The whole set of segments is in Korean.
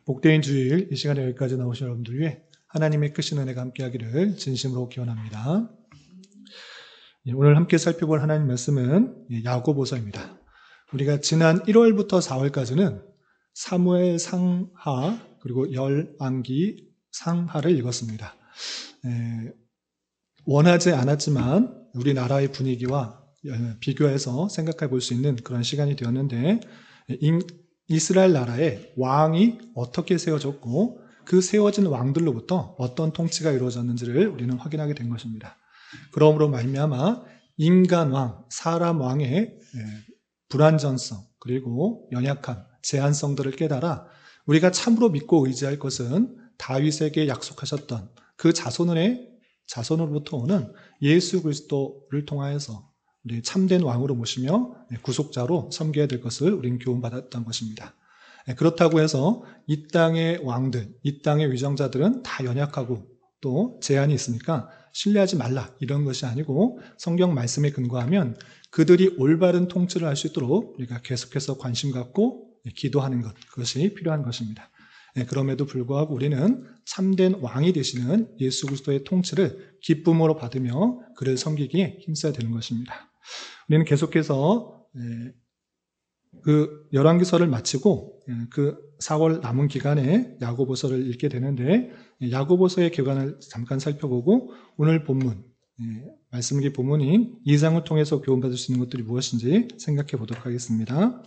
복되인 주일 이 시간에 여기까지 나오신 여러분들 위해 하나님의 크신 은혜가 함께하기를 진심으로 기원합니다. 오늘 함께 살펴볼 하나님 말씀은 야고보서입니다. 우리가 지난 1월부터 4월까지는 사무엘 상하 그리고 열왕기 상하를 읽었습니다. 원하지 않았지만 우리나라의 분위기와 비교해서 생각해 볼 수 있는 그런 시간이 되었는데, 이스라엘 나라의 왕이 어떻게 세워졌고 그 세워진 왕들로부터 어떤 통치가 이루어졌는지를 우리는 확인하게 된 것입니다. 그러므로 말미암아 인간왕, 사람 왕의 불완전성 그리고 연약함, 제한성들을 깨달아 우리가 참으로 믿고 의지할 것은 다윗에게 약속하셨던 그 자손으로부터 오는 예수 그리스도를 통하여서 우리 참된 왕으로 모시며 구속자로 섬겨야 될 것을 우리는 교훈받았던 것입니다. 그렇다고 해서 이 땅의 왕들, 이 땅의 위정자들은 다 연약하고 또 제한이 있으니까 신뢰하지 말라 이런 것이 아니고, 성경 말씀에 근거하면 그들이 올바른 통치를 할 수 있도록 우리가 계속해서 관심 갖고 기도하는 것, 그것이 필요한 것입니다. 그럼에도 불구하고 우리는 참된 왕이 되시는 예수 그리스도의 통치를 기쁨으로 받으며 그를 섬기기에 힘써야 되는 것입니다. 우리는 계속해서 그 열왕기서를 마치고 그 4월 남은 기간에 야고보서를 읽게 되는데, 야고보서의 기간을 잠깐 살펴보고 오늘 본문, 말씀기 본문인 2장을 통해서 교훈받을 수 있는 것들이 무엇인지 생각해 보도록 하겠습니다.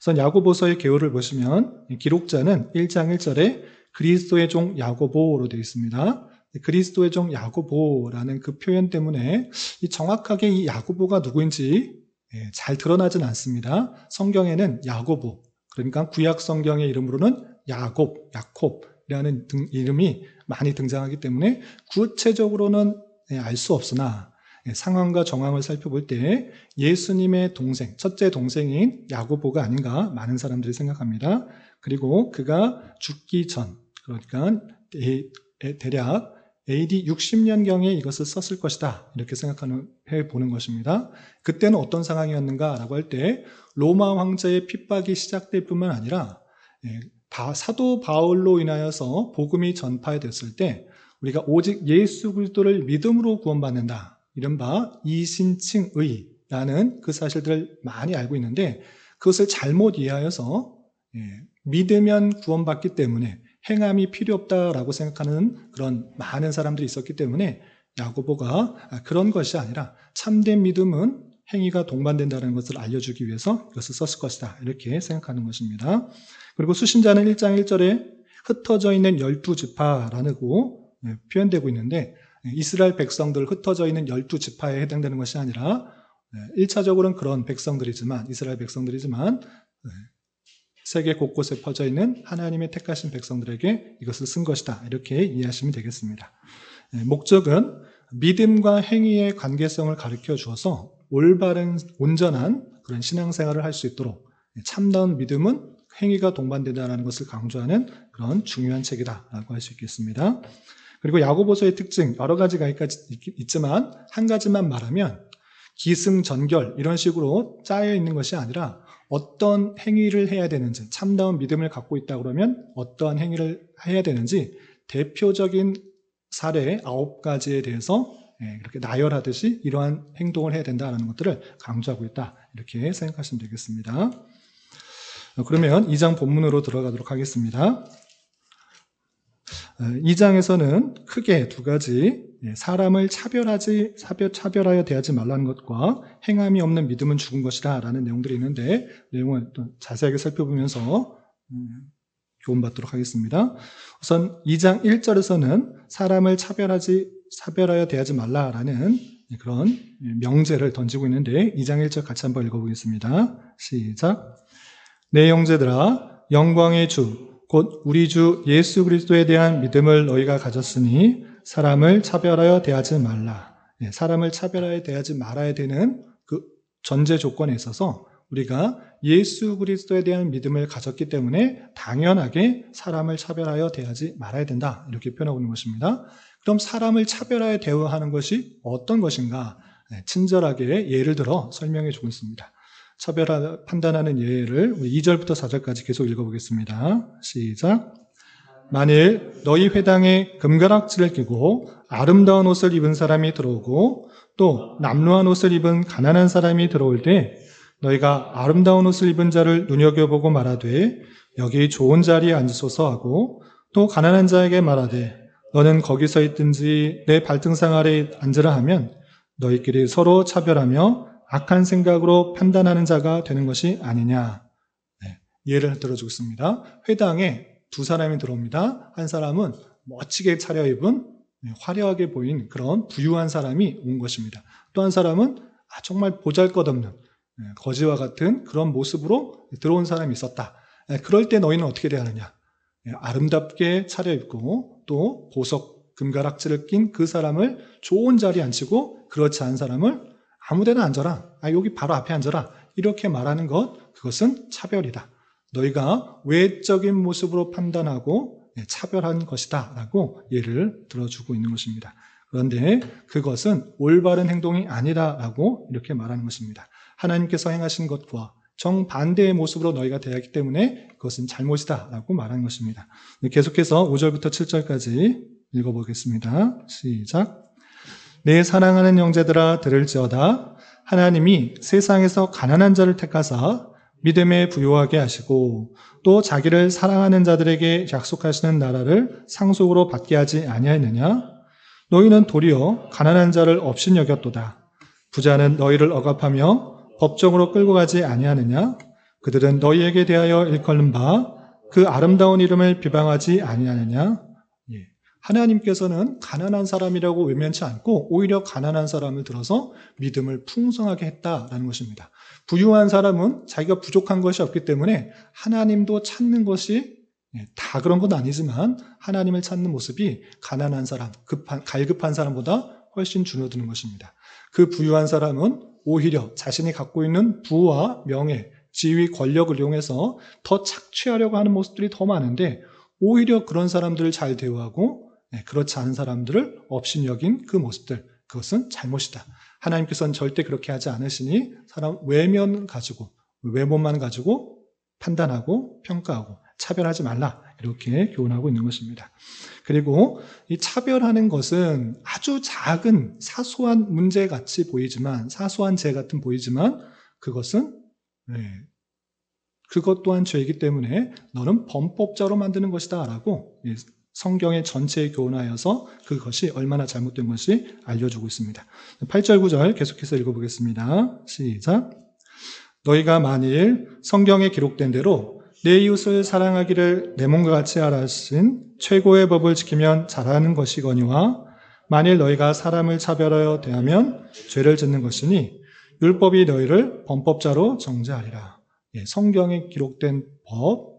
우선 야고보서의 개요를 보시면 기록자는 1장 1절에 그리스도의 종 야고보로 되어 있습니다. 그리스도의 종 야고보라는 그 표현 때문에 정확하게 이 야고보가 누구인지 잘 드러나진 않습니다. 성경에는 야고보, 그러니까 구약 성경의 이름으로는 야콥이라는 이름이 많이 등장하기 때문에 구체적으로는 알 수 없으나 상황과 정황을 살펴볼 때 예수님의 동생, 첫째 동생인 야고보가 아닌가 많은 사람들이 생각합니다. 그리고 그가 죽기 전, 그러니까 대략 AD 60년경에 이것을 썼을 것이다 이렇게 생각해 보는 것입니다. 그때는 어떤 상황이었는가라고 할 때 로마 황제의 핍박이 시작될 뿐만 아니라 사도 바울로 인하여서 복음이 전파됐을 때 우리가 오직 예수 그리스도를 믿음으로 구원받는다, 이른바 이신칭의라는 그 사실들을 많이 알고 있는데, 그것을 잘못 이해하여서 믿으면 구원받기 때문에 행함이 필요 없다라고 생각하는 그런 많은 사람들이 있었기 때문에 야고보가 그런 것이 아니라 참된 믿음은 행위가 동반된다는 것을 알려주기 위해서 이것을 썼을 것이다 이렇게 생각하는 것입니다. 그리고 수신자는 1장 1절에 흩어져 있는 12지파라고 표현되고 있는데, 이스라엘 백성들 흩어져 있는 12지파에 해당되는 것이 아니라 1차적으로는 그런 백성들이지만, 이스라엘 백성들이지만 세계 곳곳에 퍼져 있는 하나님의 택하신 백성들에게 이것을 쓴 것이다 이렇게 이해하시면 되겠습니다. 목적은 믿음과 행위의 관계성을 가르쳐 주어서 올바른 온전한 그런 신앙생활을 할 수 있도록, 참다운 믿음은 행위가 동반된다는 것을 강조하는 그런 중요한 책이다라고 할 수 있겠습니다. 그리고 야고보서의 특징 여러 가지가 있지만 한 가지만 말하면 기승전결 이런 식으로 짜여 있는 것이 아니라 어떤 행위를 해야 되는지, 참다운 믿음을 갖고 있다 그러면 어떠한 행위를 해야 되는지 대표적인 사례 9가지에 대해서 이렇게 나열하듯이 이러한 행동을 해야 된다는 것들을 강조하고 있다 이렇게 생각하시면 되겠습니다. 그러면 2장 본문으로 들어가도록 하겠습니다. 2장에서는 크게 두 가지, 사람을 차별하여 대하지 말라는 것과 행함이 없는 믿음은 죽은 것이다 라는 내용들이 있는데, 내용을 또 자세하게 살펴보면서 교훈받도록 하겠습니다. 우선 2장 1절에서는 사람을 차별하여 대하지 말라라는 그런 명제를 던지고 있는데, 2장 1절 같이 한번 읽어보겠습니다. 시작. 내 형제들아, 영광의 주 곧 우리 주 예수 그리스도에 대한 믿음을 너희가 가졌으니 사람을 차별하여 대하지 말라. 사람을 차별하여 대하지 말아야 되는 그 전제 조건에 있어서 우리가 예수 그리스도에 대한 믿음을 가졌기 때문에 당연하게 사람을 차별하여 대하지 말아야 된다 이렇게 표현하고 있는 것입니다. 그럼 사람을 차별하여 대하는 것이 어떤 것인가? 친절하게 예를 들어 설명해 주고 있습니다. 판단하는 예를 우리 2절부터 4절까지 계속 읽어보겠습니다. 시작. 만일 너희 회당에 금가락지를 끼고 아름다운 옷을 입은 사람이 들어오고 또 남루한 옷을 입은 가난한 사람이 들어올 때 너희가 아름다운 옷을 입은 자를 눈여겨보고 말하되 여기 좋은 자리에 앉으소서 하고 또 가난한 자에게 말하되 너는 거기 서 있든지 내 발등상 아래에 앉으라 하면 너희끼리 서로 차별하며 악한 생각으로 판단하는 자가 되는 것이 아니냐. 네, 예를 들어주겠습니다. 회당에 두 사람이 들어옵니다. 한 사람은 멋지게 차려입은 화려하게 보인 그런 부유한 사람이 온 것입니다. 또 한 사람은 정말 보잘것없는 거지와 같은 그런 모습으로 들어온 사람이 있었다. 그럴 때 너희는 어떻게 대하느냐? 아름답게 차려입고 또 보석 금가락지를 낀 그 사람을 좋은 자리에 앉히고 그렇지 않은 사람을 아무데나 앉아라. 여기 바로 앞에 앉아라. 이렇게 말하는 것, 그것은 차별이다. 너희가 외적인 모습으로 판단하고 차별한 것이다 라고 예를 들어주고 있는 것입니다. 그런데 그것은 올바른 행동이 아니라고 이렇게 말하는 것입니다. 하나님께서 행하신 것과 정반대의 모습으로 너희가 대하기 때문에 그것은 잘못이다 라고 말하는 것입니다. 계속해서 5절부터 7절까지 읽어보겠습니다. 시작. 내 사랑하는 형제들아 들을지어다. 하나님이 세상에서 가난한 자를 택하사 믿음에 부요하게 하시고 또 자기를 사랑하는 자들에게 약속하시는 나라를 상속으로 받게 하지 아니하느냐? 너희는 도리어 가난한 자를 업신여겼도다. 부자는 너희를 억압하며 법정으로 끌고 가지 아니하느냐? 그들은 너희에게 대하여 일컬는 바 그 아름다운 이름을 비방하지 아니하느냐? 하나님께서는 가난한 사람이라고 외면치 않고 오히려 가난한 사람을 들어서 믿음을 풍성하게 했다라는 것입니다. 부유한 사람은 자기가 부족한 것이 없기 때문에 하나님도 찾는 것이 다 그런 건 아니지만 하나님을 찾는 모습이 가난한 사람, 갈급한 사람보다 훨씬 줄어드는 것입니다. 그 부유한 사람은 오히려 자신이 갖고 있는 부와 명예, 지위, 권력을 이용해서 더 착취하려고 하는 모습들이 더 많은데 오히려 그런 사람들을 잘 대우하고 그렇지 않은 사람들을 업신여긴 그 모습들, 그것은 잘못이다. 하나님께서는 절대 그렇게 하지 않으시니 사람 외면 가지고, 외모만 가지고 판단하고 평가하고 차별하지 말라, 이렇게 교훈하고 있는 것입니다. 그리고 이 차별하는 것은 아주 작은 사소한 문제같이 보이지만, 사소한 죄 같은 보이지만 그것은 그것 또한 죄이기 때문에 너는 범법자로 만드는 것이다 라고 성경의 전체에 교훈하여서 그것이 얼마나 잘못된 것이 알려주고 있습니다. 8절 9절 계속해서 읽어보겠습니다. 시작. 너희가 만일 성경에 기록된 대로 내 이웃을 사랑하기를 내 몸과 같이 하라 하신 최고의 법을 지키면 잘하는 것이거니와 만일 너희가 사람을 차별하여 대하면 죄를 짓는 것이니 율법이 너희를 범법자로 정죄하리라. 성경에 기록된 법,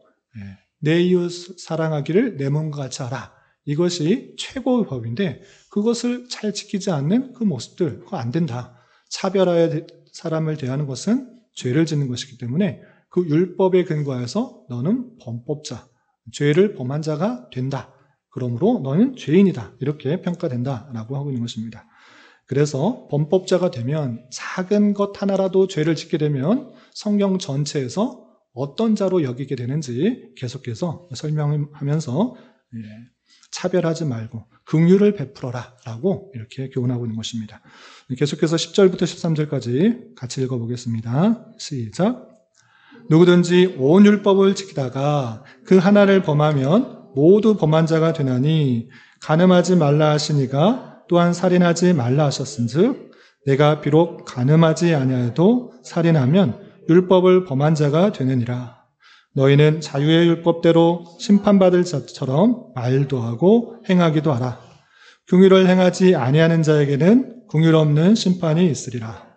내 이웃 사랑하기를 내 몸과 같이 하라. 이것이 최고의 법인데 그것을 잘 지키지 않는 그 모습들, 그거 안 된다. 차별하여 사람을 대하는 것은 죄를 짓는 것이기 때문에 그 율법에 근거해서 너는 범법자, 죄를 범한 자가 된다. 그러므로 너는 죄인이다. 이렇게 평가된다라고 하고 있는 것입니다. 그래서 범법자가 되면 작은 것 하나라도 죄를 짓게 되면 성경 전체에서 어떤 자로 여기게 되는지 계속해서 설명하면서 차별하지 말고 긍휼을 베풀어라 라고 이렇게 교훈하고 있는 것입니다. 계속해서 10절부터 13절까지 같이 읽어보겠습니다. 시작. 누구든지 온 율법을 지키다가 그 하나를 범하면 모두 범한 자가 되나니 간음하지 말라 하시니가 또한 살인하지 말라 하셨은즉 내가 비록 간음하지 아니하여도 살인하면 율법을 범한 자가 되느니라. 너희는 자유의 율법대로 심판받을 자처럼 말도 하고 행하기도 하라. 긍휼을 행하지 아니하는 자에게는 긍휼 없는 심판이 있으리라.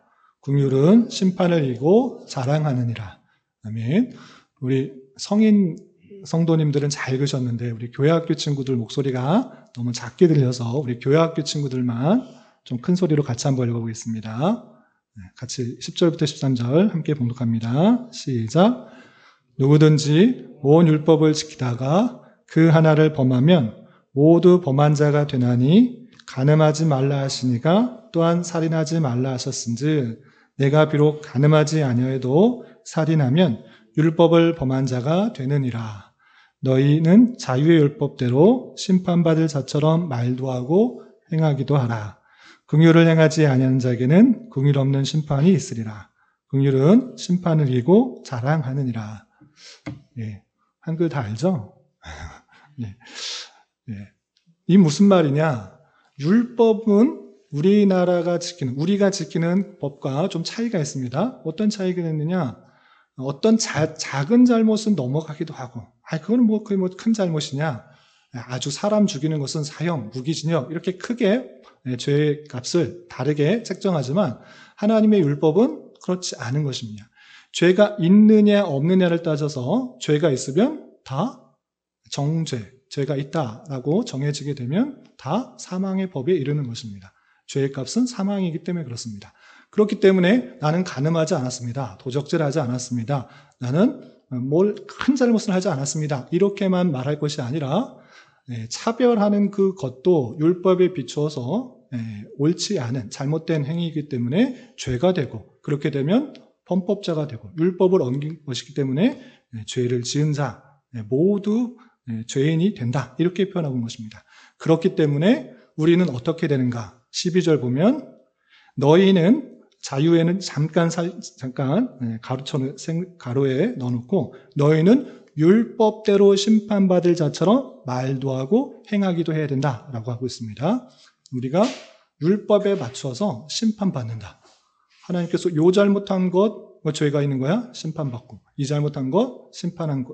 긍휼은 심판을 이기고 자랑하느니라. 아멘. 우리 성인 성도님들은 잘 읽으셨는데 우리 교회학교 친구들 목소리가 너무 작게 들려서 우리 교회학교 친구들만 좀 큰 소리로 같이 한번 읽어보겠습니다. 같이 10절부터 13절 함께 봉독합니다. 시작. 누구든지 온 율법을 지키다가 그 하나를 범하면 모두 범한 자가 되나니 간음하지 말라 하시니가 또한 살인하지 말라 하셨은즉 내가 비록 간음하지 아니하여도 살인하면 율법을 범한 자가 되느니라. 너희는 자유의 율법대로 심판받을 자처럼 말도 하고 행하기도 하라. 긍휼을 행하지 아니하는 자에게는 긍휼 없는 심판이 있으리라. 긍휼은 심판을 이기고 자랑하느니라. 예, 한글 다 알죠? 예, 예. 이 무슨 말이냐? 율법은 우리가 지키는 법과 좀 차이가 있습니다. 어떤 차이가 있느냐? 어떤 작은 잘못은 넘어가기도 하고, 그건 그게 큰 잘못이냐? 아주 사람 죽이는 것은 사형, 무기징역, 이렇게 크게 죄의 값을 다르게 책정하지만, 하나님의 율법은 그렇지 않은 것입니다. 죄가 있느냐, 없느냐를 따져서 죄가 있으면 다 정죄, 죄가 있다라고 정해지게 되면 다 사망의 법에 이르는 것입니다. 죄의 값은 사망이기 때문에 그렇습니다. 그렇기 때문에 나는 간음하지 않았습니다. 도적질하지 않았습니다. 나는 큰 잘못을 하지 않았습니다. 이렇게만 말할 것이 아니라 차별하는 그것도 율법에 비추어서 옳지 않은 잘못된 행위이기 때문에 죄가 되고, 그렇게 되면 범법자가 되고 율법을 어긴 것이기 때문에 죄를 지은 자 모두 죄인이 된다, 이렇게 표현하고 있는 것입니다. 그렇기 때문에 우리는 어떻게 되는가? 12절 보면 너희는, 자유에는 잠깐 가로에 넣어놓고, 너희는 율법대로 심판받을 자처럼 말도 하고 행하기도 해야 된다라고 하고 있습니다. 우리가 율법에 맞춰서 심판받는다. 하나님께서 요 잘못한 것 죄가 있는 거야? 심판받고, 이 잘못한 것 심판하는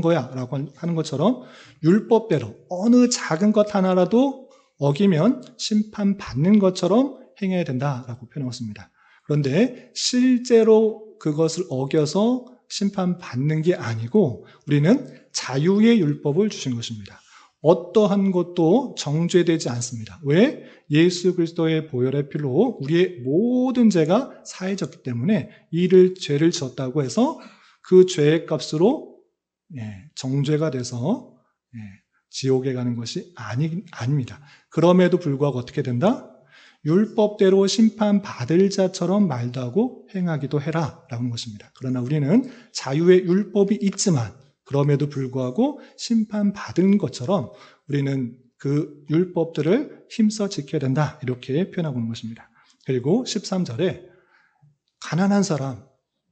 거야 라고 하는 것처럼 율법대로 어느 작은 것 하나라도 어기면 심판받는 것처럼 행해야 된다라고 표현했습니다. 그런데 실제로 그것을 어겨서 심판받는 게 아니고 우리는 자유의 율법을 주신 것입니다. 어떠한 것도 정죄되지 않습니다. 왜? 예수 그리스도의 보혈의 피로 우리의 모든 죄가 사해졌기 때문에 죄를 지었다고 해서 그 죄의 값으로 정죄가 돼서 지옥에 가는 것이 아닙니다. 그럼에도 불구하고 어떻게 된다? 율법대로 심판받을 자처럼 말도 하고 행하기도 해라 라고 하는 것입니다. 그러나 우리는 자유의 율법이 있지만 그럼에도 불구하고 심판받은 것처럼 우리는 그 율법들을 힘써 지켜야 된다, 이렇게 표현하고 있는 것입니다. 그리고 13절에 가난한 사람,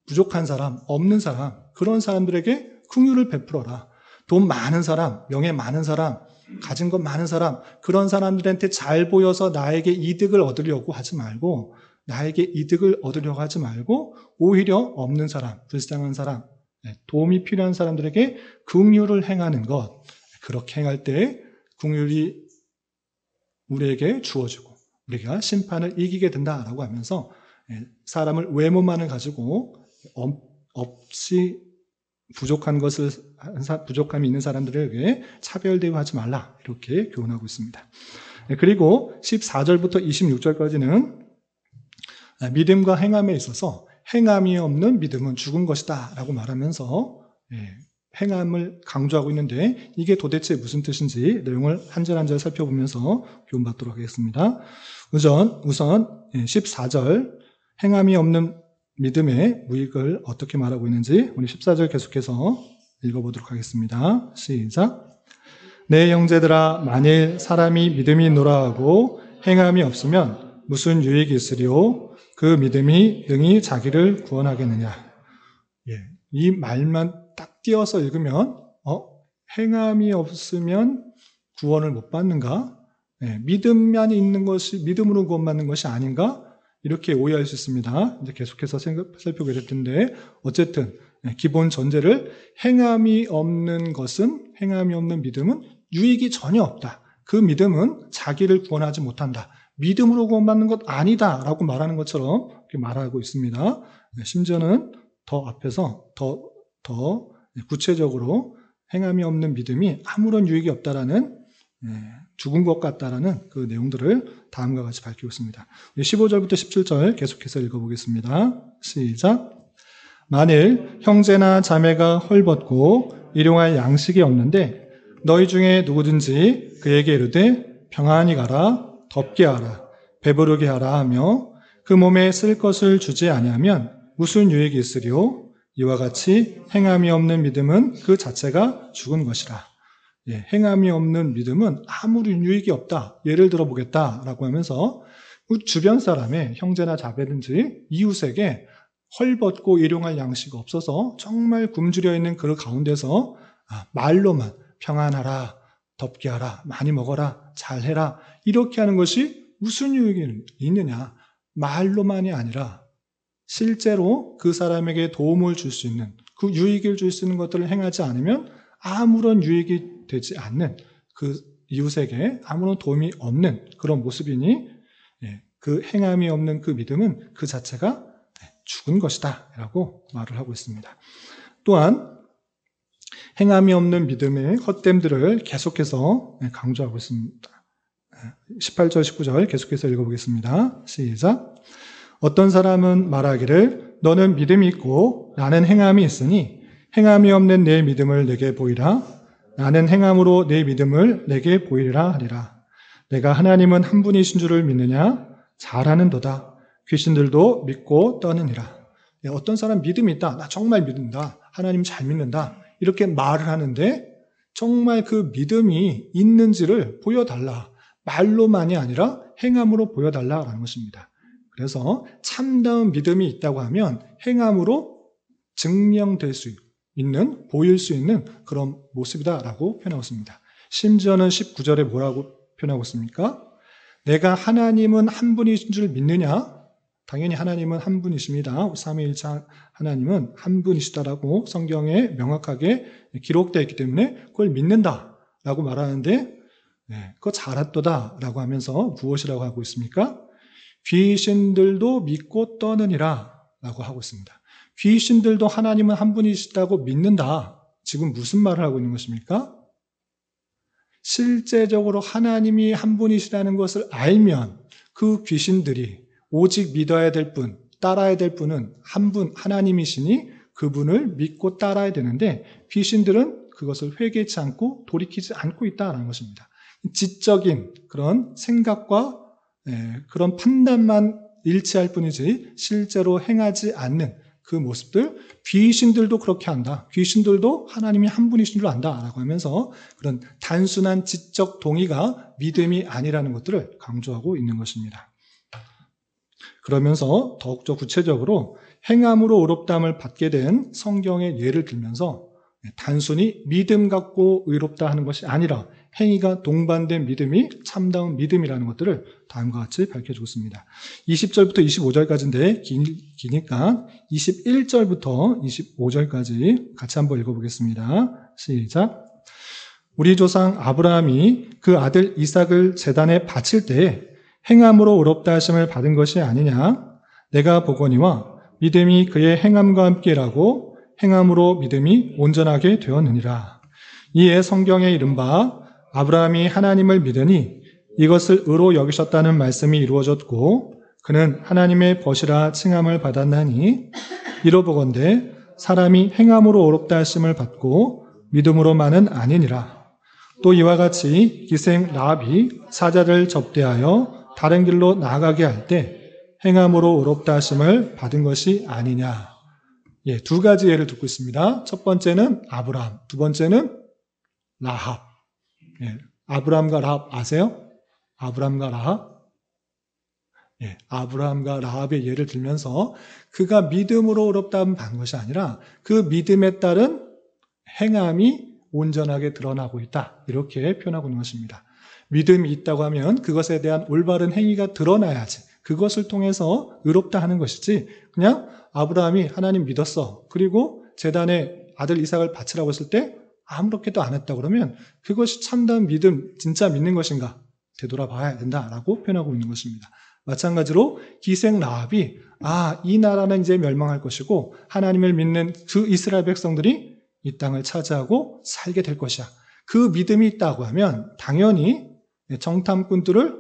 부족한 사람, 없는 사람, 그런 사람들에게 긍휼을 베풀어라. 돈 많은 사람, 명예 많은 사람, 가진 것 많은 사람, 그런 사람들한테 잘 보여서 나에게 이득을 얻으려고 하지 말고, 오히려 없는 사람, 불쌍한 사람, 도움이 필요한 사람들에게 긍휼을 행하는 것, 그렇게 행할 때 긍휼이 우리에게 주어지고 우리가 심판을 이기게 된다라고 하면서 사람을 외모만을 가지고 없이 부족함이 있는 사람들에게 차별 대우하지 말라, 이렇게 교훈하고 있습니다. 그리고 14절부터 26절까지는 믿음과 행함에 있어서 행함이 없는 믿음은 죽은 것이다 라고 말하면서 행함을 강조하고 있는데, 이게 도대체 무슨 뜻인지 내용을 한 절 한 절 살펴보면서 교훈받도록 하겠습니다. 우선 14절 행함이 없는 믿음의 무익을 어떻게 말하고 있는지 우리 14절 계속해서 읽어보도록 하겠습니다. 시작. 내 형제들아, 만일 사람이 믿음이 있노라 하고 행함이 없으면 무슨 유익이 있으리요? 그 믿음이 능히 자기를 구원하겠느냐. 이 말만 딱 띄어서 읽으면 행함이 없으면 구원을 못 받는가? 믿음만 있는 것이 믿음으로 구원받는 것이 아닌가? 이렇게 오해할 수 있습니다. 이제 계속해서 살펴보게 될 텐데, 어쨌든 기본 전제를 행함이 없는 믿음은 유익이 전혀 없다. 그 믿음은 자기를 구원하지 못한다. 믿음으로 구원받는 것 아니다 라고 말하는 것처럼 이렇게 말하고 있습니다. 심지어는 더 앞에서 더 구체적으로 행함이 없는 믿음이 아무런 유익이 없다라는, 죽은 것 같다라는 그 내용들을 다음과 같이 밝히고 있습니다. 15절부터 17절 계속해서 읽어보겠습니다. 시작. 만일 형제나 자매가 헐벗고 일용할 양식이 없는데 너희 중에 누구든지 그에게 이르되 평안히 가라, 덥게 하라, 배부르게 하라 하며 그 몸에 쓸 것을 주지 아니하면 무슨 유익이 있으리요? 이와 같이 행함이 없는 믿음은 그 자체가 죽은 것이라. 예, 행함이 없는 믿음은 아무런 유익이 없다. 예를 들어보겠다라고 하면서 주변 사람의 형제나 자매든지 이웃에게 헐벗고 일용할 양식 없어서 정말 굶주려 있는 그 가운데서 말로만 평안하라, 덥게 하라, 많이 먹어라, 잘해라 이렇게 하는 것이 무슨 유익이 있느냐. 말로만이 아니라 실제로 그 사람에게 도움을 줄 수 있는, 그 유익을 줄 수 있는 것들을 행하지 않으면 아무런 유익이 되지 않는, 그 이웃에게 아무런 도움이 없는 그런 모습이니 그 행함이 없는 그 믿음은 그 자체가 죽은 것이다 라고 말을 하고 있습니다. 또한 행함이 없는 믿음의 헛됨들을 계속해서 강조하고 있습니다. 18절 19절 계속해서 읽어보겠습니다. 시작. 어떤 사람은 말하기를 너는 믿음이 있고 나는 행함이 있으니 행함이 없는 내 믿음을 내게 보이라. 나는 행함으로 내 믿음을 내게 보이리라 하리라. 내가 하나님은 한 분이신 줄을 믿느냐? 잘하는도다. 귀신들도 믿고 떠느니라. 어떤 사람 믿음이 있다. 나 정말 믿는다. 하나님 잘 믿는다. 이렇게 말을 하는데 정말 그 믿음이 있는지를 보여달라. 말로만이 아니라 행함으로 보여달라라는 것입니다. 그래서 참다운 믿음이 있다고 하면 행함으로 증명될 수 있는, 보일 수 있는 그런 모습이다라고 표현하고 있습니다. 심지어는 19절에 뭐라고 표현하고 있습니까? 내가 하나님은 한 분이신 줄 믿느냐? 당연히 하나님은 한 분이십니다. 삼위일체 하나님은 한 분이시다라고 성경에 명확하게 기록되어 있기 때문에 그걸 믿는다라고 말하는데 그거 잘했도다라고 하면서 무엇이라고 하고 있습니까? 귀신들도 믿고 떠느니라 라고 하고 있습니다. 귀신들도 하나님은 한 분이시다고 믿는다. 지금 무슨 말을 하고 있는 것입니까? 실제적으로 하나님이 한 분이시라는 것을 알면 그 귀신들이 오직 믿어야 될 분, 따라야 될 분은 한 분, 하나님이시니 그분을 믿고 따라야 되는데 귀신들은 그것을 회개치 않고 돌이키지 않고 있다는 것입니다. 지적인 그런 생각과 그런 판단만 일치할 뿐이지 실제로 행하지 않는 그 모습들, 귀신들도 그렇게 한다. 귀신들도 하나님이 한 분이신 줄 안다라고 하면서 그런 단순한 지적 동의가 믿음이 아니라는 것들을 강조하고 있는 것입니다. 그러면서 더욱더 구체적으로 행함으로 의롭다함을 받게 된 성경의 예를 들면서 단순히 믿음 갖고 의롭다 하는 것이 아니라 행위가 동반된 믿음이 참다운 믿음이라는 것들을 다음과 같이 밝혀주고 있습니다. 20절부터 25절까지인데 기니까 21절부터 25절까지 같이 한번 읽어보겠습니다. 시작. 우리 조상 아브라함이 그 아들 이삭을 제단에 바칠 때에 행함으로 의롭다 하심을 받은 것이 아니냐? 내가 보거니와 믿음이 그의 행함과 함께라고 행함으로 믿음이 온전하게 되었느니라. 이에 성경에 이른바 아브라함이 하나님을 믿으니 이것을 의로 여기셨다는 말씀이 이루어졌고 그는 하나님의 벗이라 칭함을 받았나니 이로보건대 사람이 행함으로 의롭다 하심을 받고 믿음으로만은 아니니라. 또 이와 같이 기생 라합이 사자를 접대하여 다른 길로 나아가게 할 때 행함으로 의롭다 하심을 받은 것이 아니냐. 두 가지 예를 듣고 있습니다. 첫 번째는 아브라함, 두 번째는 라합. 아브라함과 라합 아세요? 아브라함과 라합? 아브라함과 라합의 예를 들면서 그가 믿음으로 의롭다함을 받은 것이 아니라 그 믿음에 따른 행함이 온전하게 드러나고 있다. 이렇게 표현하고 있는 것입니다. 믿음이 있다고 하면 그것에 대한 올바른 행위가 드러나야지. 그것을 통해서 의롭다 하는 것이지 그냥 아브라함이 하나님 믿었어. 그리고 제단에 아들 이삭을 바치라고 했을 때 아무렇게도 안 했다 그러면 그것이 참다운 믿음, 진짜 믿는 것인가? 되돌아봐야 된다라고 표현하고 있는 것입니다. 마찬가지로 기생 라합이 이 나라는 이제 멸망할 것이고 하나님을 믿는 그 이스라엘 백성들이 이 땅을 차지하고 살게 될 것이야. 그 믿음이 있다고 하면 당연히 정탐꾼들을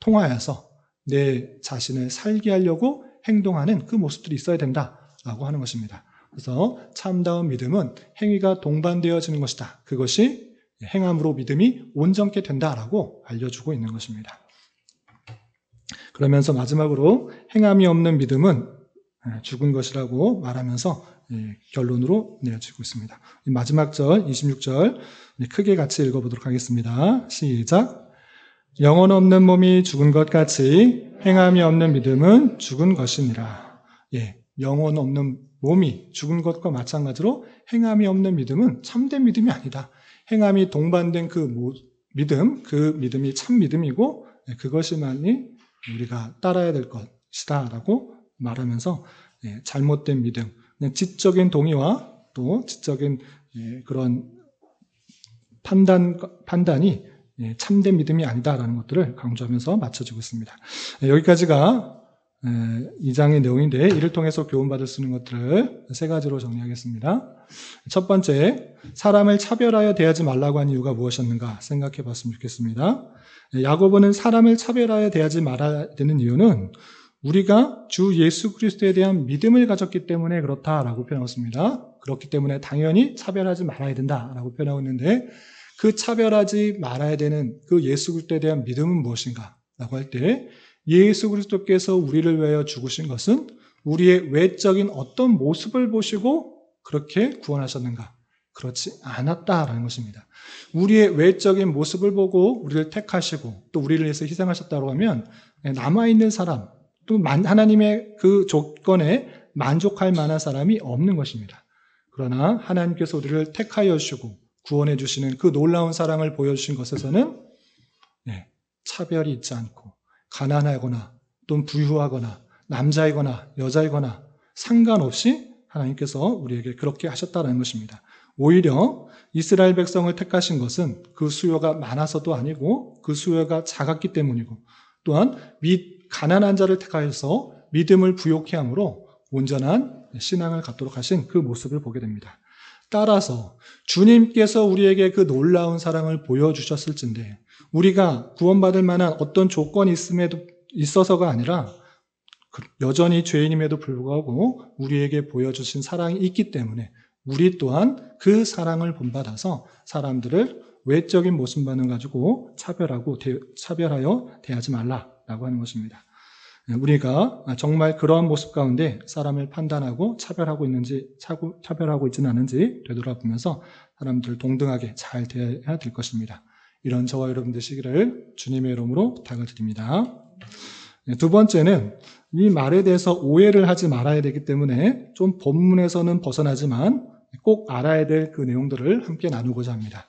통하여서 내 자신을 살게 하려고 행동하는 그 모습들이 있어야 된다라고 하는 것입니다. 그래서 참다운 믿음은 행위가 동반되어지는 것이다. 그것이 행함으로 믿음이 온전케 된다라고 알려주고 있는 것입니다. 그러면서 마지막으로 행함이 없는 믿음은 죽은 것이라고 말하면서 결론으로 내어지고 있습니다. 마지막 절 26절 크게 같이 읽어보도록 하겠습니다. 시작. 영혼 없는 몸이 죽은 것 같이 행함이 없는 믿음은 죽은 것이니라. 영혼 없는 몸이 죽은 것과 마찬가지로 행함이 없는 믿음은 참된 믿음이 아니다. 행함이 동반된 그 믿음, 그 믿음이 참 믿음이고 그것이만이 우리가 따라야 될 것이다 라고 말하면서 잘못된 믿음, 지적인 동의와 또 지적인 그런 판단이 참된 믿음이 아니다라는 것들을 강조하면서 맞춰주고 있습니다. 여기까지가 2장의 내용인데 이를 통해서 교훈받을 수 있는 것들을 세 가지로 정리하겠습니다. 첫 번째, 사람을 차별하여 대하지 말라고 한 이유가 무엇이었는가 생각해 봤으면 좋겠습니다. 야고보는 사람을 차별하여 대하지 말아야 되는 이유는 우리가 주 예수 그리스도에 대한 믿음을 가졌기 때문에 그렇다라고 표현했습니다. 그렇기 때문에 당연히 차별하지 말아야 된다라고 표현하고 있는데 그 차별하지 말아야 되는 그 예수 그리스도에 대한 믿음은 무엇인가 라고 할 때 예수 그리스도께서 우리를 위하여 죽으신 것은 우리의 외적인 어떤 모습을 보시고 그렇게 구원하셨는가? 그렇지 않았다라는 것입니다. 우리의 외적인 모습을 보고 우리를 택하시고 또 우리를 위해서 희생하셨다고 하면 남아있는 사람 또 하나님의 그 조건에 만족할 만한 사람이 없는 것입니다. 그러나 하나님께서 우리를 택하여 주시고 구원해 주시는 그 놀라운 사랑을 보여주신 것에서는 차별이 있지 않고 가난하거나 또는 부유하거나 남자이거나 여자이거나 상관없이 하나님께서 우리에게 그렇게 하셨다는 것입니다. 오히려 이스라엘 백성을 택하신 것은 그 수요가 많아서도 아니고 그 수요가 작았기 때문이고 또한 가난한 자를 택하여서 믿음을 부요케 함으로 온전한 신앙을 갖도록 하신 그 모습을 보게 됩니다. 따라서 주님께서 우리에게 그 놀라운 사랑을 보여주셨을진데 우리가 구원받을 만한 어떤 조건이 있어서가 아니라 여전히 죄인임에도 불구하고 우리에게 보여주신 사랑이 있기 때문에 우리 또한 그 사랑을 본받아서 사람들을 외적인 모습만을 가지고 차별하여 대하지 말라라고 하는 것입니다. 우리가 정말 그러한 모습 가운데 사람을 판단하고 차별하고 있지는 않은지 되돌아보면서 사람들 동등하게 잘 대해야 될 것입니다. 이런 저와 여러분 되시기를 주님의 이름으로 부탁을 드립니다. 두 번째는 이 말에 대해서 오해를 하지 말아야 되기 때문에 좀 본문에서는 벗어나지만 꼭 알아야 될 그 내용들을 함께 나누고자 합니다.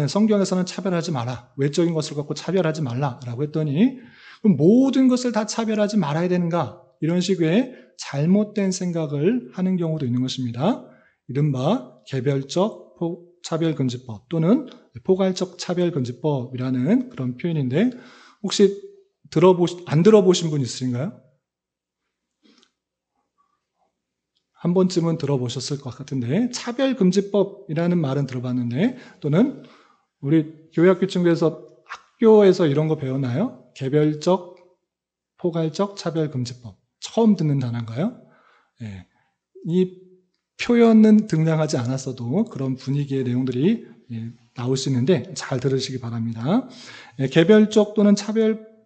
성경에서는 차별하지 마라, 외적인 것을 갖고 차별하지 말라라고 했더니 그럼 모든 것을 다 차별하지 말아야 되는가? 이런 식의 잘못된 생각을 하는 경우도 있는 것입니다. 이른바 개별적 차별금지법 또는 포괄적 차별금지법이라는 그런 표현인데 혹시 안 들어보신 분 있으신가요? 한 번쯤은 들어보셨을 것 같은데 차별금지법이라는 말은 들어봤는데 또는 우리 교회학교 친구에서 학교에서 이런 거 배웠나요? 개별적, 포괄적 차별금지법. 처음 듣는 단어인가요? 이 표현은 등장하지 않았어도 그런 분위기의 내용들이 나올 수 있는데 잘 들으시기 바랍니다. 개별적 또는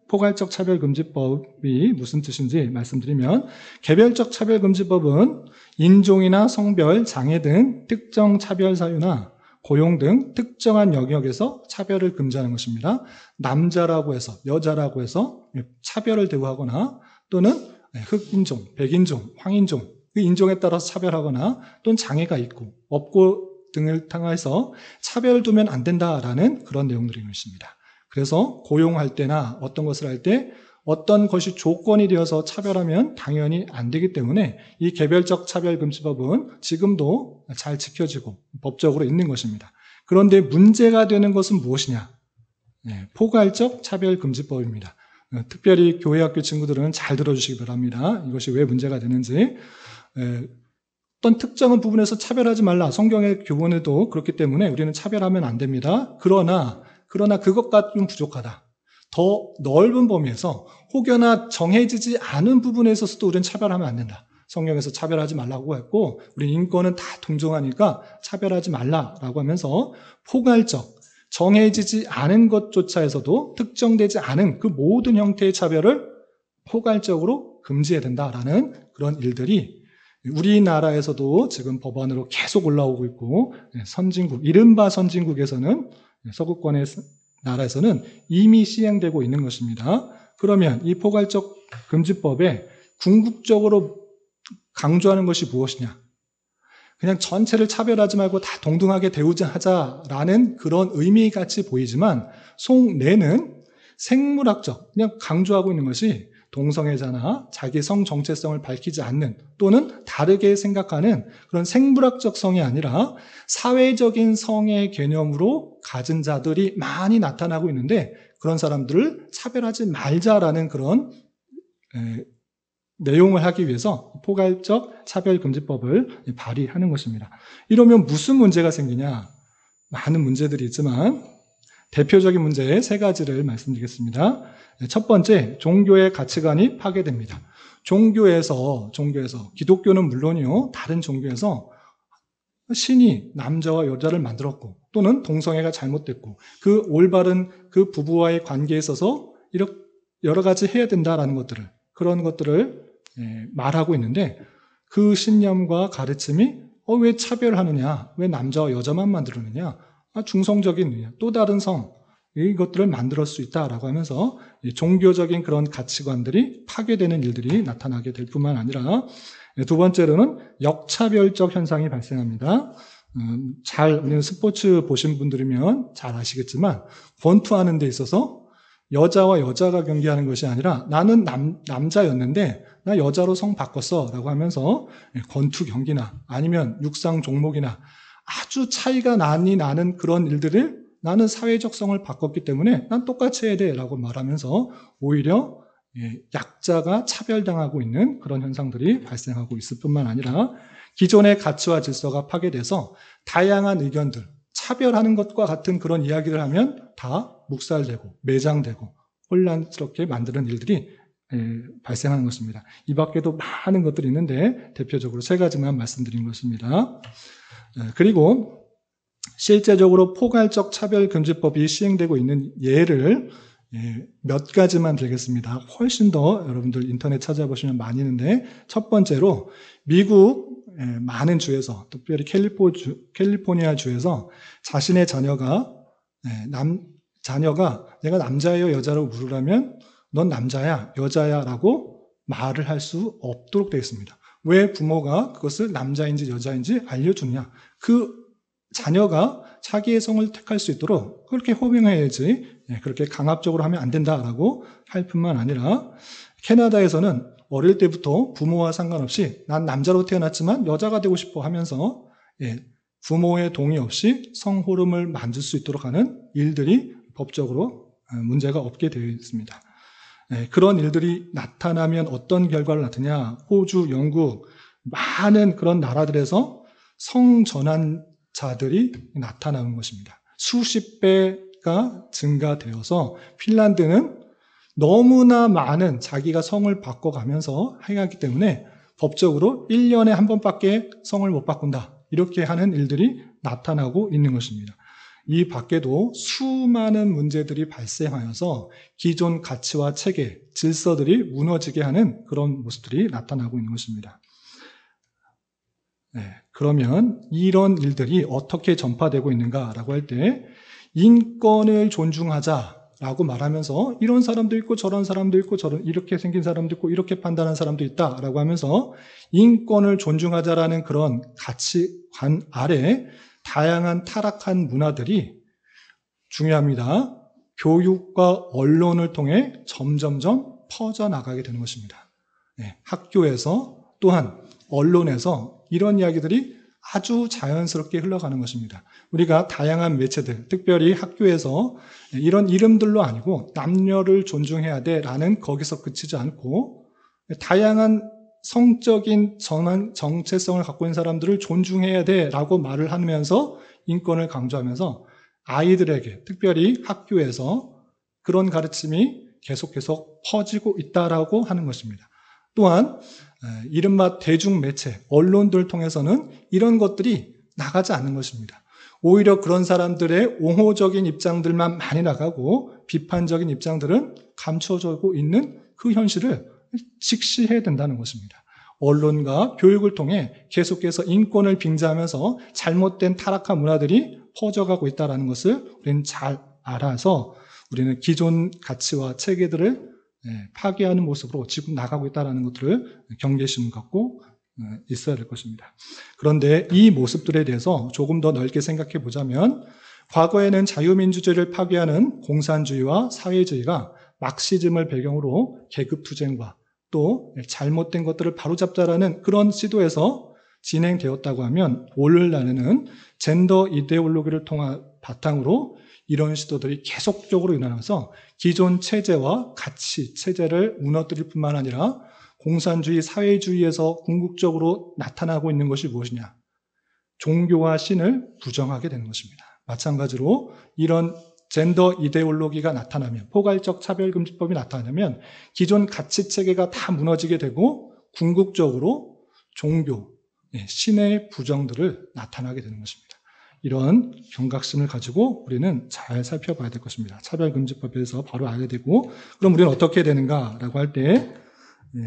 포괄적 차별금지법이 무슨 뜻인지 말씀드리면 개별적 차별금지법은 인종이나 성별, 장애 등 특정 차별 사유나 고용 등 특정한 영역에서 차별을 금지하는 것입니다. 남자라고 해서 여자라고 해서 차별을 대우하거나 또는 흑인종, 백인종, 황인종 그 인종에 따라서 차별하거나 또는 장애가 있고 없고 등을 통해서 차별을 두면 안 된다라는 그런 내용들인 것입니다. 그래서 고용할 때나 어떤 것을 할 때 어떤 것이 조건이 되어서 차별하면 당연히 안 되기 때문에 이 개별적 차별금지법은 지금도 잘 지켜지고 법적으로 있는 것입니다. 그런데 문제가 되는 것은 무엇이냐? 포괄적 차별금지법입니다. 특별히 교회학교 친구들은 잘 들어주시기 바랍니다. 이것이 왜 문제가 되는지. 어떤 특정한 부분에서 차별하지 말라. 성경의 교본에도 그렇기 때문에 우리는 차별하면 안 됩니다. 그러나 그것과 좀 부족하다. 더 넓은 범위에서 혹여나 정해지지 않은 부분에 있어서도 우리는 차별하면 안 된다. 성경에서 차별하지 말라고 했고 우리 인권은 다 동등하니까 차별하지 말라라고 하면서 포괄적, 정해지지 않은 것조차에서도 특정되지 않은 그 모든 형태의 차별을 포괄적으로 금지해야 된다라는 그런 일들이 우리나라에서도 지금 법안으로 계속 올라오고 있고, 선진국, 이른바 선진국에서는, 서구권의 나라에서는 이미 시행되고 있는 것입니다. 그러면 이 포괄적 금지법에 궁극적으로 강조하는 것이 무엇이냐? 그냥 전체를 차별하지 말고 다 동등하게 대우하자라는 그런 의미같이 보이지만 속내는 생물학적, 그냥 강조하고 있는 것이 동성애자나 자기 성 정체성을 밝히지 않는 또는 다르게 생각하는 그런 생물학적 성이 아니라 사회적인 성의 개념으로 가진 자들이 많이 나타나고 있는데 그런 사람들을 차별하지 말자라는 그런 내용을 하기 위해서 포괄적 차별금지법을 발의하는 것입니다. 이러면 무슨 문제가 생기냐? 많은 문제들이 있지만 대표적인 문제 3가지를 말씀드리겠습니다. 첫 번째, 종교의 가치관이 파괴됩니다. 종교에서 기독교는 물론이요, 다른 종교에서 신이 남자와 여자를 만들었고 또는 동성애가 잘못됐고 그 올바른 그 부부와의 관계에 있어서 여러 가지 해야 된다라는 것들을 그런 것들을 말하고 있는데 그 신념과 가르침이 왜 차별하느냐, 왜 남자와 여자만 만들느냐, 중성적인 또 다른 성 이것들을 만들 수 있다라고 하면서 종교적인 그런 가치관들이 파괴되는 일들이 나타나게 될 뿐만 아니라 두 번째로는 역차별적 현상이 발생합니다. 우리는 스포츠 보신 분들이면 잘 아시겠지만 권투하는 데 있어서 여자와 여자가 경기하는 것이 아니라 나는 남자였는데 나 여자로 성 바꿨어 라고 하면서 권투 경기나 아니면 육상 종목이나 아주 차이가 많이 나는 그런 일들을 나는 사회적 성을 바꿨기 때문에 난 똑같이 해야 돼 라고 말하면서 오히려 약자가 차별당하고 있는 그런 현상들이 발생하고 있을 뿐만 아니라 기존의 가치와 질서가 파괴돼서 다양한 의견들, 차별하는 것과 같은 그런 이야기를 하면 다 묵살되고 매장되고 혼란스럽게 만드는 일들이 발생하는 것입니다. 이 밖에도 많은 것들이 있는데 대표적으로 3가지만 말씀드린 것입니다. 그리고 실제적으로 포괄적 차별금지법이 시행되고 있는 예를 몇 가지만 들겠습니다. 훨씬 더 여러분들 인터넷 찾아보시면 많이 있는데 첫 번째로 미국 많은 주에서 특별히 캘리포니아 주에서 자신의 자녀가 내가 남자예요 여자라고 물으라면 넌 남자야 여자야 라고 말을 할 수 없도록 되어 있습니다. 왜 부모가 그것을 남자인지 여자인지 알려주느냐. 그 자녀가 자기의 성을 택할 수 있도록 그렇게 허용해야지 그렇게 강압적으로 하면 안 된다라고 할 뿐만 아니라 캐나다에서는 어릴 때부터 부모와 상관없이 난 남자로 태어났지만 여자가 되고 싶어 하면서 부모의 동의 없이 성호름을 만들 수 있도록 하는 일들이 법적으로 문제가 없게 되어 있습니다. 그런 일들이 나타나면 어떤 결과를 낳느냐. 호주, 영국 많은 그런 나라들에서 성전환자들이 나타나는 것입니다. 수십 배가 증가되어서 핀란드는 너무나 많은 자기가 성을 바꿔가면서 하기 때문에 법적으로 1년에 한 번밖에 성을 못 바꾼다. 이렇게 하는 일들이 나타나고 있는 것입니다. 이 밖에도 수많은 문제들이 발생하여서 기존 가치와 체계, 질서들이 무너지게 하는 그런 모습들이 나타나고 있는 것입니다. 그러면 이런 일들이 어떻게 전파되고 있는가라고 할 때 인권을 존중하자라고 말하면서 이런 사람도 있고 저런 사람도 있고 이렇게 생긴 사람도 있고 이렇게 판단하는 사람도 있다라고 하면서 인권을 존중하자라는 그런 가치관 아래 다양한 타락한 문화들이 중요합니다. 교육과 언론을 통해 점점점 퍼져나가게 되는 것입니다. 학교에서 또한 언론에서 이런 이야기들이 아주 자연스럽게 흘러가는 것입니다. 우리가 다양한 매체들, 특별히 학교에서 이런 이름들로 아니고 남녀를 존중해야 돼라는 거기서 그치지 않고 다양한 성적인 정체성을 갖고 있는 사람들을 존중해야 돼라고 말을 하면서 인권을 강조하면서 아이들에게 특별히 학교에서 그런 가르침이 계속 퍼지고 있다라고 하는 것입니다. 또한 이른바 대중매체, 언론들 통해서는 이런 것들이 나가지 않는 것입니다. 오히려 그런 사람들의 옹호적인 입장들만 많이 나가고 비판적인 입장들은 감춰지고 있는 그 현실을 직시해야 된다는 것입니다. 언론과 교육을 통해 계속해서 인권을 빙자하면서 잘못된 타락한 문화들이 퍼져가고 있다는 것을 우리는 잘 알아서 우리는 기존 가치와 체계들을 파괴하는 모습으로 지금 나가고 있다는 것들을 경계심을 갖고 있어야 될 것입니다. 그런데 이 모습들에 대해서 조금 더 넓게 생각해 보자면 과거에는 자유민주주의를 파괴하는 공산주의와 사회주의가 막시즘을 배경으로 계급투쟁과 또 잘못된 것들을 바로잡자라는 그런 시도에서 진행되었다고 하면 오늘날에는 젠더 이데올로기를 통한 바탕으로 이런 시도들이 계속적으로 일어나면서 기존 체제와 가치, 체제를 무너뜨릴 뿐만 아니라 공산주의, 사회주의에서 궁극적으로 나타나고 있는 것이 무엇이냐? 종교와 신을 부정하게 되는 것입니다. 마찬가지로 이런 젠더 이데올로기가 나타나면, 포괄적 차별금지법이 나타나면 기존 가치체계가 다 무너지게 되고 궁극적으로 종교, 신의 부정들을 나타나게 되는 것입니다. 이런 경각심을 가지고 우리는 잘 살펴봐야 될 것입니다. 차별금지법에서 바로 알아야 되고, 그럼 우리는 어떻게 해야 되는가라고 할 때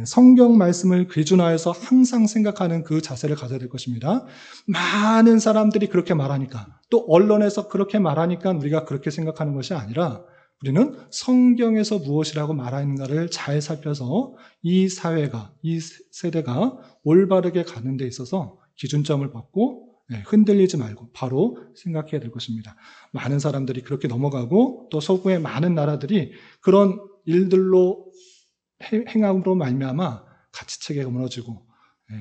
성경 말씀을 기준화해서 항상 생각하는 그 자세를 가져야 될 것입니다. 많은 사람들이 그렇게 말하니까, 또 언론에서 그렇게 말하니까 우리가 그렇게 생각하는 것이 아니라 우리는 성경에서 무엇이라고 말하는가를 잘 살펴서 이 사회가, 이 세대가 올바르게 가는 데 있어서 기준점을 받고 흔들리지 말고 바로 생각해야 될 것입니다. 많은 사람들이 그렇게 넘어가고 또 서구의 많은 나라들이 그런 일들로 행함으로 말미암아 가치체계가 무너지고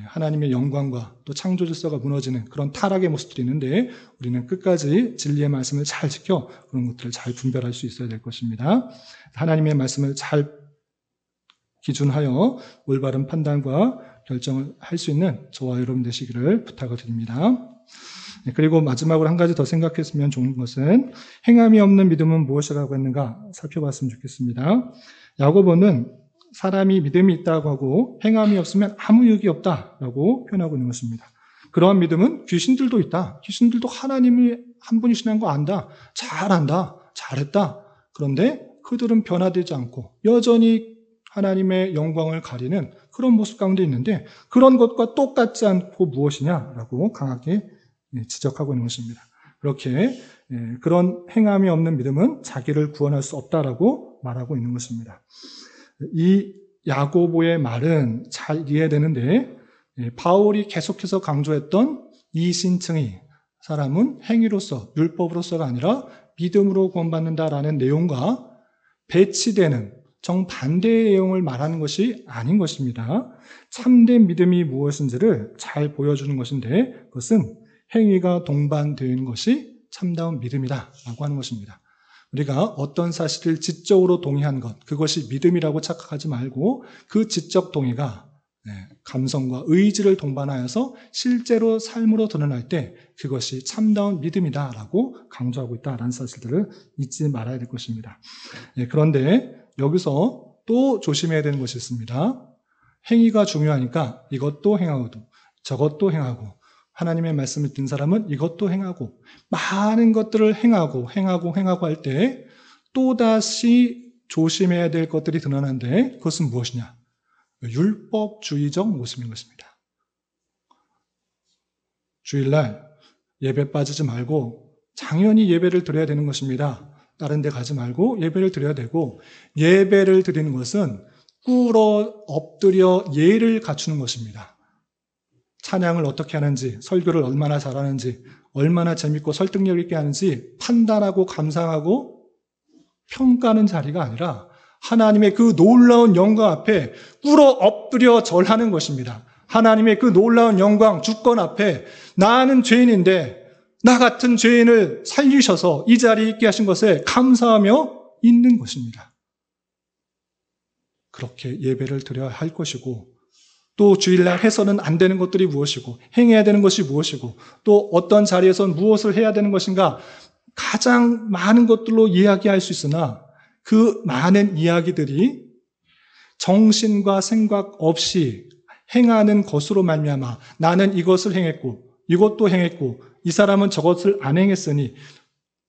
하나님의 영광과 또 창조 질서가 무너지는 그런 타락의 모습들이 있는데 우리는 끝까지 진리의 말씀을 잘 지켜 그런 것들을 잘 분별할 수 있어야 될 것입니다. 하나님의 말씀을 잘 기준하여 올바른 판단과 결정을 할 수 있는 저와 여러분 되시기를 부탁을 드립니다. 그리고 마지막으로 한 가지 더 생각했으면 좋은 것은 행함이 없는 믿음은 무엇이라고 했는가 살펴봤으면 좋겠습니다. 야고보는 사람이 믿음이 있다고 하고 행함이 없으면 아무 유익이 없다라고 표현하고 있는 것입니다. 그러한 믿음은 귀신들도 있다. 귀신들도 하나님이 한 분이시라는 거 안다. 잘 안다. 잘했다. 그런데 그들은 변화되지 않고 여전히 하나님의 영광을 가리는 그런 모습 가운데 있는데 그런 것과 똑같지 않고 무엇이냐라고 강하게 지적하고 있는 것입니다. 그렇게 그런 행함이 없는 믿음은 자기를 구원할 수 없다라고 말하고 있는 것입니다. 이 야고보의 말은 잘 이해되는데 바울이 계속해서 강조했던 이 신층이 사람은 행위로서 율법으로서가 아니라 믿음으로 구원받는다라는 내용과 배치되는 정반대의 내용을 말하는 것이 아닌 것입니다. 참된 믿음이 무엇인지를 잘 보여주는 것인데 그것은 행위가 동반되는 것이 참다운 믿음이다라고 하는 것입니다. 우리가 어떤 사실을 지적으로 동의한 것, 그것이 믿음이라고 착각하지 말고 그 지적 동의가 감성과 의지를 동반하여서 실제로 삶으로 드러날 때 그것이 참다운 믿음이다라고 강조하고 있다라는 사실들을 잊지 말아야 될 것입니다. 그런데 여기서 또 조심해야 되는 것이 있습니다. 행위가 중요하니까 이것도 행하고 저것도 행하고 하나님의 말씀을 듣는 사람은 이것도 행하고 많은 것들을 행하고 할 때 또다시 조심해야 될 것들이 드러나는데 그것은 무엇이냐? 율법주의적 모습인 것입니다. 주일날 예배 빠지지 말고 당연히 예배를 드려야 되는 것입니다. 다른 데 가지 말고 예배를 드려야 되고 예배를 드리는 것은 꿇어 엎드려 예를 갖추는 것입니다. 찬양을 어떻게 하는지, 설교를 얼마나 잘하는지, 얼마나 재밌고 설득력 있게 하는지 판단하고 감상하고 평가하는 자리가 아니라 하나님의 그 놀라운 영광 앞에 꿇어 엎드려 절하는 것입니다. 하나님의 그 놀라운 영광, 주권 앞에 나는 죄인인데 나 같은 죄인을 살리셔서 이 자리에 있게 하신 것에 감사하며 있는 것입니다. 그렇게 예배를 드려야 할 것이고 또 주일날 해서는 안 되는 것들이 무엇이고 행해야 되는 것이 무엇이고 또 어떤 자리에서는 무엇을 해야 되는 것인가 가장 많은 것들로 이야기할 수 있으나 그 많은 이야기들이 정신과 생각 없이 행하는 것으로 말미암아 나는 이것을 행했고 이것도 행했고 이 사람은 저것을 안 행했으니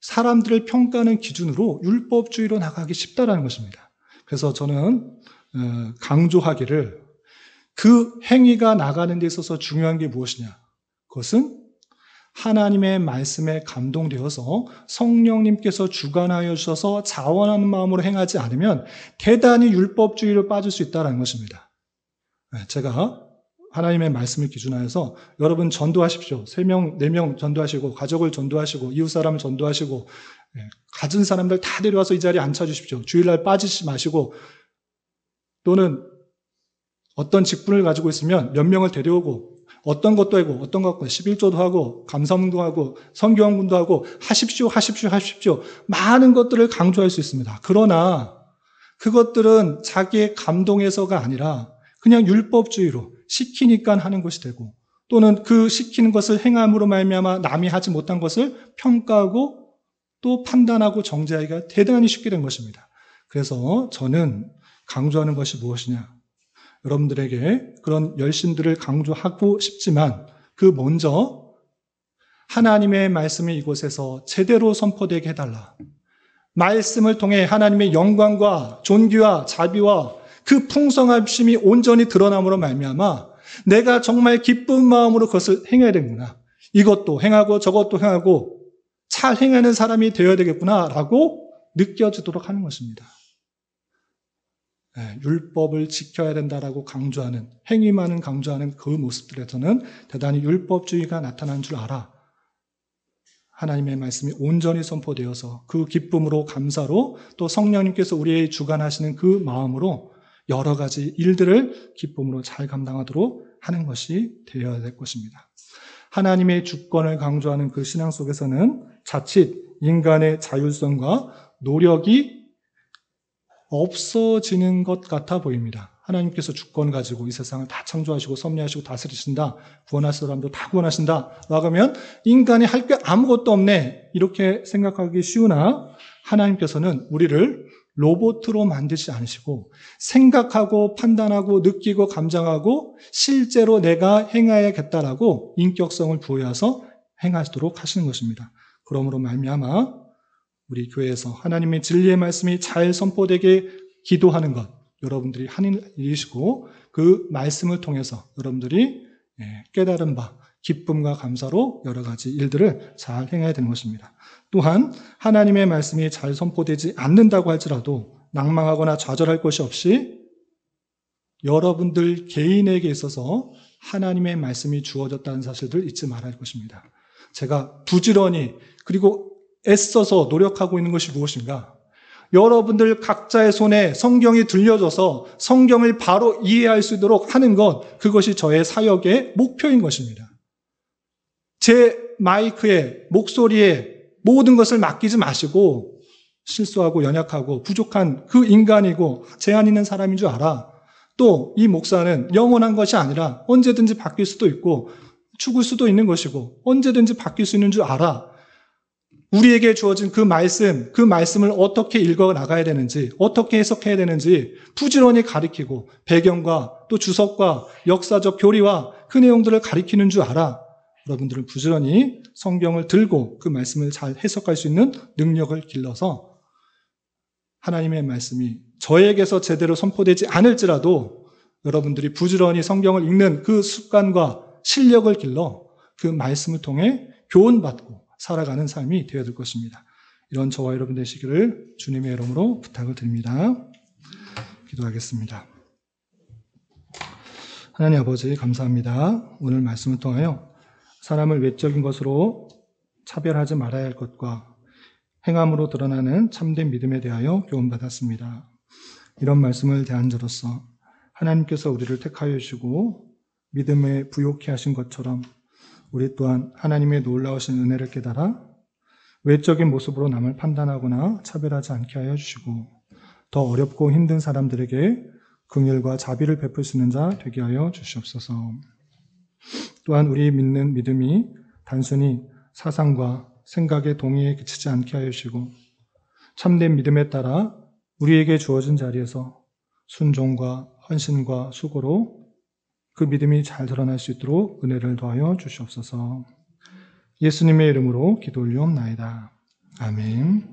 사람들을 평가하는 기준으로 율법주의로 나가기 쉽다라는 것입니다. 그래서 저는 강조하기를 그 행위가 나가는 데 있어서 중요한 게 무엇이냐? 그것은 하나님의 말씀에 감동되어서 성령님께서 주관하여 주셔서 자원하는 마음으로 행하지 않으면 대단히 율법주의로 빠질 수 있다는 것입니다. 제가 하나님의 말씀을 기준하여서 여러분 전도하십시오. 3명, 4명 전도하시고 가족을 전도하시고 이웃사람을 전도하시고 가진 사람들 다 데려와서 이 자리에 앉혀주십시오. 주일날 빠지지 마시고 또는 어떤 직분을 가지고 있으면 몇 명을 데려오고 어떤 것도 하고 어떤 것도 11조도 하고 감사문도 하고 성경문도 하고 하십시오. 많은 것들을 강조할 수 있습니다. 그러나 그것들은 자기의 감동에서가 아니라 그냥 율법주의로 시키니까 하는 것이 되고 또는 그 시키는 것을 행함으로 말미암아 남이 하지 못한 것을 평가하고 또 판단하고 정죄하기가 대단히 쉽게 된 것입니다. 그래서 저는 강조하는 것이 무엇이냐? 여러분들에게 그런 열심들을 강조하고 싶지만 그 먼저 하나님의 말씀이 이곳에서 제대로 선포되게 해달라. 말씀을 통해 하나님의 영광과 존귀와 자비와 그 풍성하심이 온전히 드러남으로 말미암아 내가 정말 기쁜 마음으로 그것을 행해야 되는구나. 이것도 행하고 저것도 행하고 잘 행하는 사람이 되어야 되겠구나라고 느껴지도록 하는 것입니다. 율법을 지켜야 된다라고 강조하는, 행위만은 강조하는 그 모습들에서는 대단히 율법주의가 나타난 줄 알아. 하나님의 말씀이 온전히 선포되어서 그 기쁨으로 감사로 또 성령님께서 우리의 주관하시는 그 마음으로 여러 가지 일들을 기쁨으로 잘 감당하도록 하는 것이 되어야 될 것입니다. 하나님의 주권을 강조하는 그 신앙 속에서는 자칫 인간의 자율성과 노력이 없어지는 것 같아 보입니다. 하나님께서 주권 가지고 이 세상을 다 창조하시고 섭리하시고 다스리신다. 구원할 사람도 다 구원하신다. 라고 하면 인간이 할 게 아무것도 없네. 이렇게 생각하기 쉬우나 하나님께서는 우리를 로봇으로 만들지 않으시고 생각하고 판단하고 느끼고 감정하고 실제로 내가 행해야겠다라고 인격성을 부여해서 행하도록 하시는 것입니다. 그러므로 말미암아 우리 교회에서 하나님의 진리의 말씀이 잘 선포되게 기도하는 것 여러분들이 하는 일이시고 그 말씀을 통해서 여러분들이 깨달은 바 기쁨과 감사로 여러 가지 일들을 잘 행해야 되는 것입니다. 또한 하나님의 말씀이 잘 선포되지 않는다고 할지라도 낭망하거나 좌절할 것이 없이 여러분들 개인에게 있어서 하나님의 말씀이 주어졌다는 사실을 잊지 말아야 할 것입니다. 제가 부지런히 그리고 애써서 노력하고 있는 것이 무엇인가? 여러분들 각자의 손에 성경이 들려져서 성경을 바로 이해할 수 있도록 하는 것, 그것이 저의 사역의 목표인 것입니다. 제 마이크에, 목소리에 모든 것을 맡기지 마시고 실수하고 연약하고 부족한 그 인간이고 제한 있는 사람인 줄 알아. 또 이 목사는 영원한 것이 아니라 언제든지 바뀔 수도 있고 죽을 수도 있는 것이고 언제든지 바뀔 수 있는 줄 알아. 우리에게 주어진 그 말씀을 어떻게 읽어 나가야 되는지, 어떻게 해석해야 되는지 부지런히 가리키고 배경과 또 주석과 역사적 교리와 그 내용들을 가리키는 줄 알아. 여러분들은 부지런히 성경을 들고 그 말씀을 잘 해석할 수 있는 능력을 길러서 하나님의 말씀이 저에게서 제대로 선포되지 않을지라도 여러분들이 부지런히 성경을 읽는 그 습관과 실력을 길러 그 말씀을 통해 교훈받고 살아가는 삶이 되어야 될 것입니다. 이런 저와 여러분 되시기를 주님의 이름으로 부탁을 드립니다. 기도하겠습니다. 하나님 아버지 감사합니다. 오늘 말씀을 통하여 사람을 외적인 것으로 차별하지 말아야 할 것과 행함으로 드러나는 참된 믿음에 대하여 교훈받았습니다. 이런 말씀을 대한 자로서 하나님께서 우리를 택하여 주시고 믿음에 부요케 하신 것처럼 우리 또한 하나님의 놀라우신 은혜를 깨달아 외적인 모습으로 남을 판단하거나 차별하지 않게 하여 주시고 더 어렵고 힘든 사람들에게 긍휼과 자비를 베풀 수 있는 자 되게 하여 주시옵소서. 또한 우리 믿는 믿음이 단순히 사상과 생각의 동의에 그치지 않게 하여 주시고 참된 믿음에 따라 우리에게 주어진 자리에서 순종과 헌신과 수고로 그 믿음이 잘 드러날 수 있도록 은혜를 더하여 주시옵소서. 예수님의 이름으로 기도 올리옵나이다. 아멘.